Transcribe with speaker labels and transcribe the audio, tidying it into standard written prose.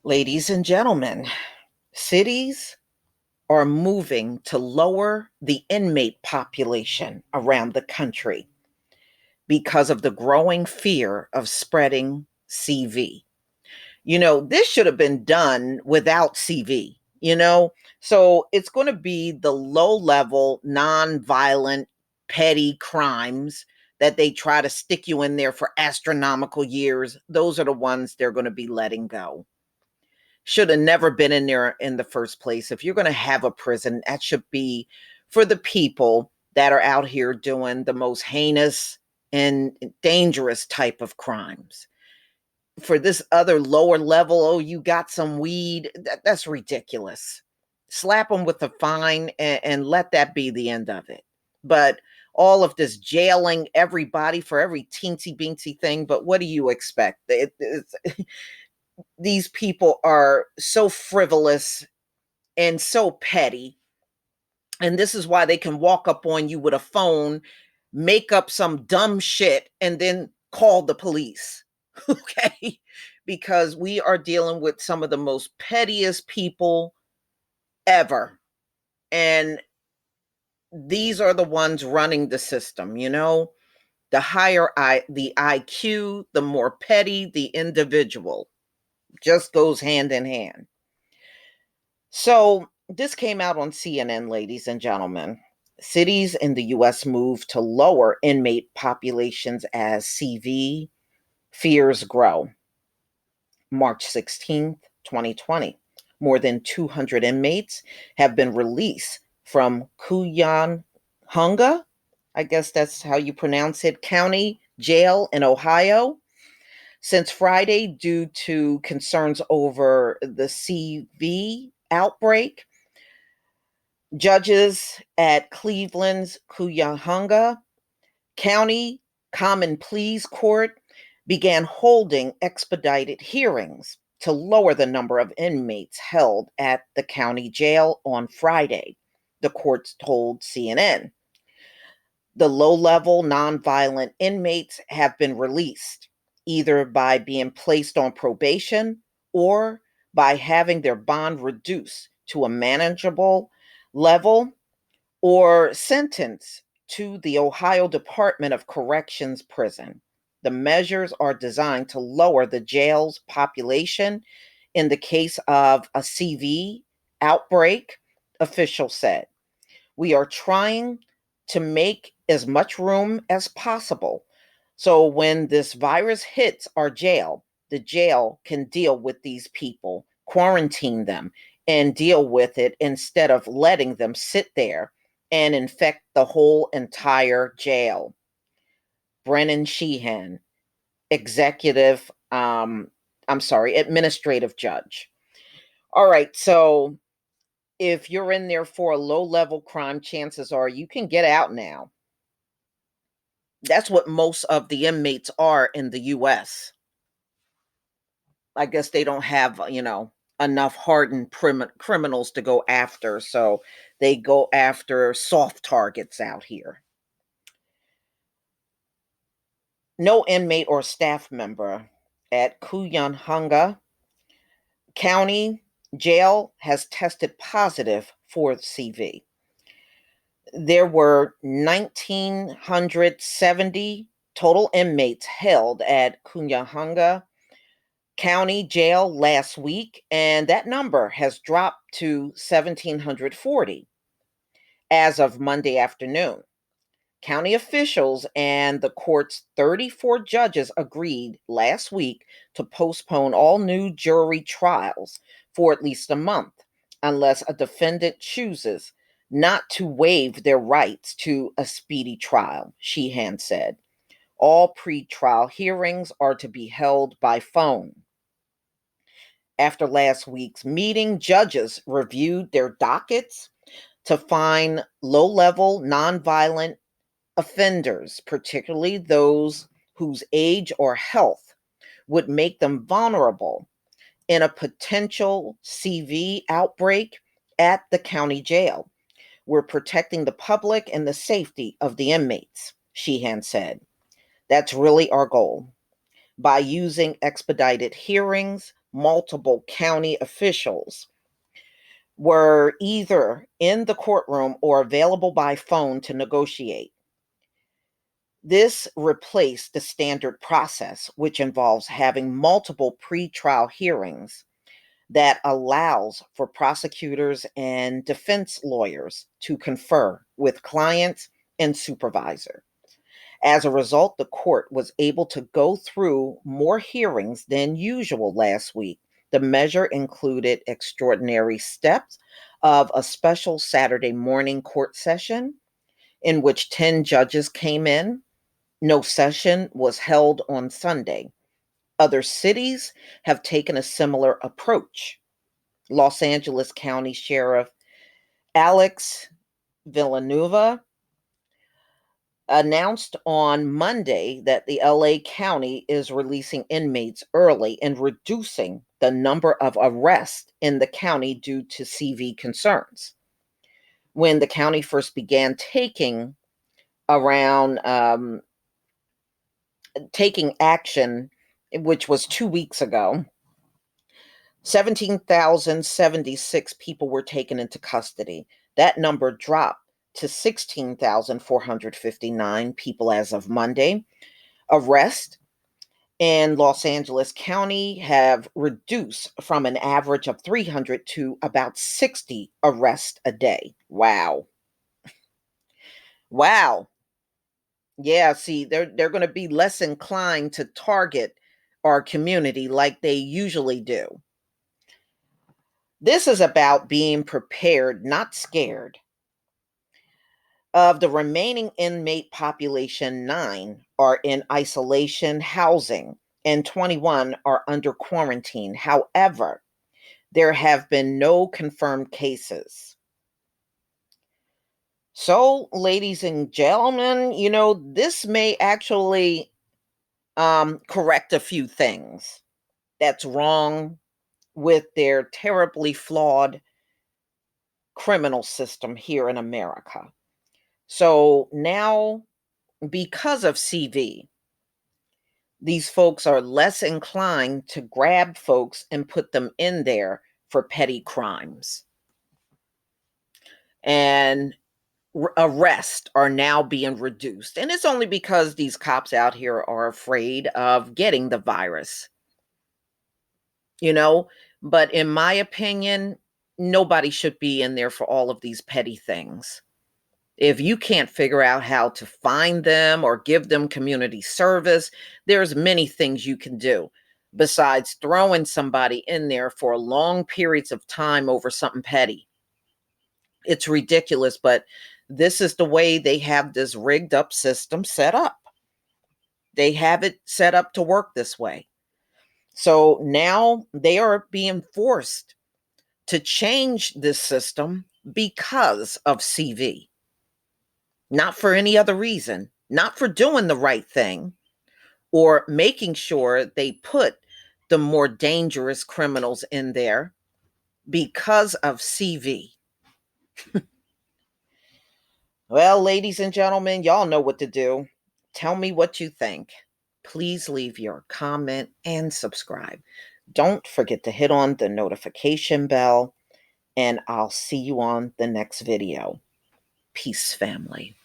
Speaker 1: Ladies and gentlemen, cities are moving to lower the inmate population around the country because of the growing fear of spreading CV. This should have been done without CV. So it's going to be the low level, non-violent, petty crimes that they try to stick you in there for astronomical years. Those are the ones they're going to be letting go. Should have never been in there in the first place. If you're going to have a prison, that should be for the people that are out here doing the most heinous and dangerous type of crimes. For this other lower level, oh, you got some weed, that's ridiculous. Slap them with a fine and let that be the end of it. But all of this jailing everybody for every teensy beensy thing, but what do you expect? These people are so frivolous and so petty. And this is why they can walk up on you with a phone, make up some dumb shit, and then call the police. Okay? Because we are dealing with some of the most pettiest people ever. And these are the ones running the system. The higher the IQ, the more petty the individual. Just goes hand in hand. So this came out on CNN, ladies and gentlemen. Cities in the US move to lower inmate populations as CV fears grow. March 16th, 2020. More than 200 inmates have been released from Cuyahoga, I guess that's how you pronounce it, county jail in Ohio since Friday due to concerns over the CV outbreak. Judges at Cleveland's Cuyahoga County Common Pleas Court began holding expedited hearings to lower the number of inmates held at the county jail on Friday, the court told CNN. The low-level nonviolent inmates have been released, either by being placed on probation or by having their bond reduced to a manageable level or sentenced to the Ohio Department of Corrections prison. The measures are designed to lower the jail's population in the case of a CV outbreak, officials said. We are trying to make as much room as possible so when this virus hits our jail, the jail can deal with these people, quarantine them, and deal with it instead of letting them sit there and infect the whole entire jail. Brennan Sheehan, executive, administrative judge. All right, so if you're in there for a low level crime, chances are you can get out now. That's what most of the inmates are in the US. I guess they don't have, enough hardened criminals to go after, so they go after soft targets out here. No inmate or staff member at Cuyahoga County Jail has tested positive for CV. There were 1,970 total inmates held at Cuyahoga County Jail last week, and that number has dropped to 1,740 as of Monday afternoon. County officials and the court's 34 judges agreed last week to postpone all new jury trials for at least a month, unless a defendant chooses not to waive their rights to a speedy trial, Sheehan said. All pre-trial hearings are to be held by phone. After last week's meeting, judges reviewed their dockets to find low-level, nonviolent offenders, particularly those whose age or health would make them vulnerable in a potential CV outbreak at the county jail. We're protecting the public and the safety of the inmates, Sheehan said. That's really our goal. By using expedited hearings, multiple county officials were either in the courtroom or available by phone to negotiate. This replaced the standard process, which involves having multiple pretrial hearings that allows for prosecutors and defense lawyers to confer with clients and supervisor. As a result, the court was able to go through more hearings than usual last week. The measure included extraordinary steps of a special Saturday morning court session in which 10 judges came in. No session was held on Sunday. Other cities have taken a similar approach. Los Angeles County Sheriff Alex Villanueva announced on Monday that the LA County is releasing inmates early and reducing the number of arrests in the county due to CV concerns. When the county first began around taking action, which was 2 weeks ago, 17,076 people were taken into custody. That number dropped to 16,459 people as of Monday. Arrests in Los Angeles County have reduced from an average of 300 to about 60 arrests a day. Wow. Wow. Yeah, see, they're going to be less inclined to target our community like they usually do. This is about being prepared, not scared. Of the remaining inmate population, 9 are in isolation housing and 21 are under quarantine. However, there have been no confirmed cases. So, ladies and gentlemen, this may actually correct a few things that's wrong with their terribly flawed criminal system here in America. So now, because of CV, these folks are less inclined to grab folks and put them in there for petty crimes. And arrests are now being reduced. And it's only because these cops out here are afraid of getting the virus, you know? But in my opinion, nobody should be in there for all of these petty things. If you can't figure out how to find them or give them community service, there's many things you can do besides throwing somebody in there for long periods of time over something petty. It's ridiculous, but this is the way they have this rigged up system set up. They have it set up to work this way. So now they are being forced to change this system because of CV. Not for any other reason, not for doing the right thing or making sure they put the more dangerous criminals in there because of CV. Well, ladies and gentlemen, y'all know what to do. Tell me what you think. Please leave your comment and subscribe. Don't forget to hit on the notification bell, and I'll see you on the next video. Peace, family.